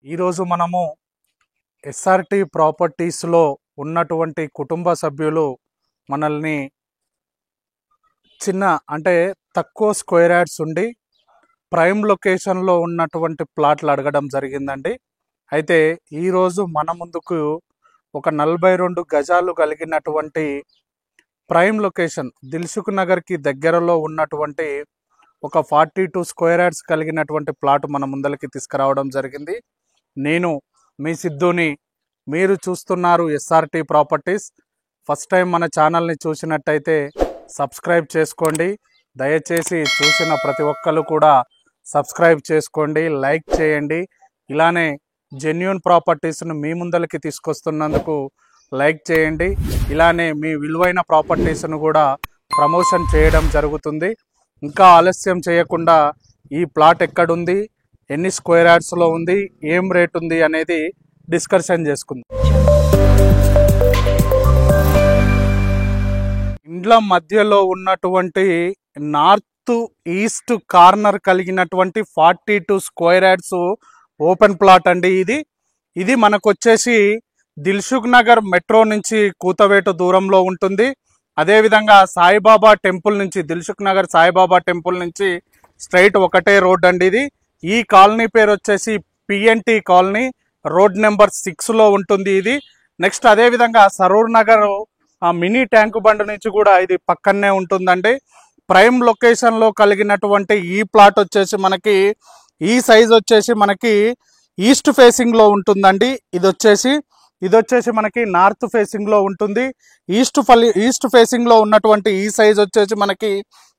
ఈరోజు మనము ఎస్ఆర్టీ ప్రాపర్టీస్లో ఉన్నటువంటి కుటుంబ సభ్యులు మనల్ని అంటే తక్కువ స్క్వేర్ యార్డ్స్ ఉండి ప్రైమ్ లొకేషన్లో ఉన్నటువంటి ప్లాట్లు అడగడం జరిగిందండి. అయితే ఈరోజు మన ముందుకు ఒక 42 గజాలు కలిగినటువంటి ప్రైమ్ లొకేషన్ దిల్సుఖ్ నగర్కి దగ్గరలో ఉన్నటువంటి ఒక 42 స్క్వేర్ యార్డ్స్ కలిగినటువంటి ప్లాట్ మన ముందరికి తీసుకురావడం జరిగింది. నేను మీ సిద్ధుని, మీరు చూస్తున్నారు ఎస్ఆర్టీ ప్రాపర్టీస్. ఫస్ట్ టైం మన ఛానల్ని చూసినట్టయితే సబ్స్క్రైబ్ చేసుకోండి. దయచేసి చూసిన ప్రతి ఒక్కరు కూడా సబ్స్క్రైబ్ చేసుకోండి, లైక్ చేయండి. ఇలానే జెన్యూన్ ప్రాపర్టీస్ను మీ ముందరికి తీసుకొస్తున్నందుకు లైక్ చేయండి. ఇలానే మీ విలువైన ప్రాపర్టీస్ను కూడా ప్రమోషన్ చేయడం జరుగుతుంది. ఇంకా ఆలస్యం చేయకుండా ఈ ప్లాట్ ఎక్కడుంది, ఎన్ని స్క్వేర్ యార్డ్స్లో ఉంది, ఏం రేట్ ఉంది అనేది డిస్కషన్ చేసుకుందాం. ఇండ్ల మధ్యలో ఉన్నటువంటి నార్త్ ఈస్ట్ కార్నర్ కలిగినటువంటి 42 స్క్వేర్ యార్డ్స్ ఓపెన్ ప్లాట్ అండి. ఇది మనకు వచ్చేసి దిల్సుఖ్ నగర్ మెట్రో నుంచి కూతవేటు దూరంలో ఉంటుంది. అదేవిధంగా సాయిబాబా టెంపుల్ నుంచి, దిల్సుఖ్ నగర్ సాయిబాబా టెంపుల్ నుంచి స్ట్రైట్ ఒకటే రోడ్ అండి. ఈ కాలనీ పేరు వచ్చేసి పిఎన్టీ కాలనీ, రోడ్ నెంబర్ 6లో ఉంటుంది ఇది. నెక్స్ట్ అదేవిధంగా Saroor Nagar mini tank bund నుంచి కూడా ఇది పక్కనే ఉంటుందండి. ప్రైమ్ లొకేషన్లో కలిగినటువంటి ఈ ప్లాట్ వచ్చేసి మనకి ఈ సైజ్ వచ్చేసి మనకి ఈస్ట్ ఫేసింగ్లో ఉంటుందండి. ఇది వచ్చేసి మనకి నార్త్ ఫేసింగ్లో ఉంటుంది. ఈస్ట్ ఫేసింగ్లో ఉన్నటువంటి ఈ సైజ్ వచ్చేసి మనకి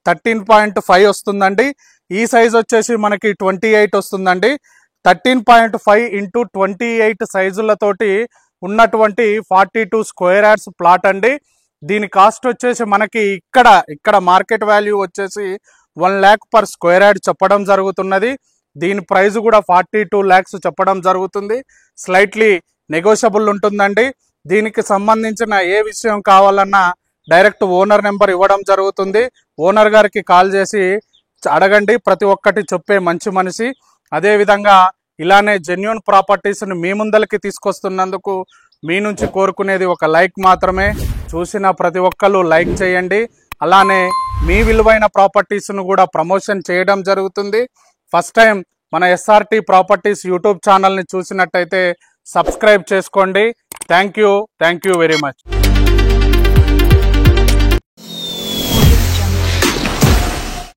13.5 వస్తుందండి. ఈ సైజ్ వచ్చేసి మనకి 28 వస్తుందండి. 13.5 ఇంటూ 28 సైజులతోటి ఉన్నటువంటి 42 స్క్వేర్ యార్డ్స్ ప్లాట్ అండి. దీని కాస్ట్ వచ్చేసి మనకి ఇక్కడ మార్కెట్ వాల్యూ వచ్చేసి 1 lakh పర్ స్క్వేర్ యార్డ్ చెప్పడం జరుగుతున్నది. దీని ప్రైస్ కూడా 42 lakhs చెప్పడం జరుగుతుంది. స్లైట్లీ నెగోషియబుల్ ఉంటుందండి. దీనికి సంబంధించిన ఏ విషయం కావాలన్నా డైరెక్ట్ ఓనర్ నెంబర్ ఇవ్వడం జరుగుతుంది. ఓనర్ గారికి కాల్ చేసి అడగండి. ప్రతి ఒక్కటి చెప్పే మంచి మనిషి. అదేవిధంగా ఇలానే జెన్యూన్ ప్రాపర్టీస్ని మీ ముందరికి తీసుకొస్తున్నందుకు మీ నుంచి కోరుకునేది ఒక లైక్ మాత్రమే. చూసిన ప్రతి ఒక్కరు లైక్ చేయండి. అలానే మీ విలువైన ప్రాపర్టీస్ను కూడా ప్రమోషన్ చేయడం జరుగుతుంది. ఫస్ట్ టైం మన ఎస్ఆర్టీ ప్రాపర్టీస్ యూట్యూబ్ ఛానల్ని చూసినట్టయితే సబ్స్క్రైబ్ చేసుకోండి. Thank you very much.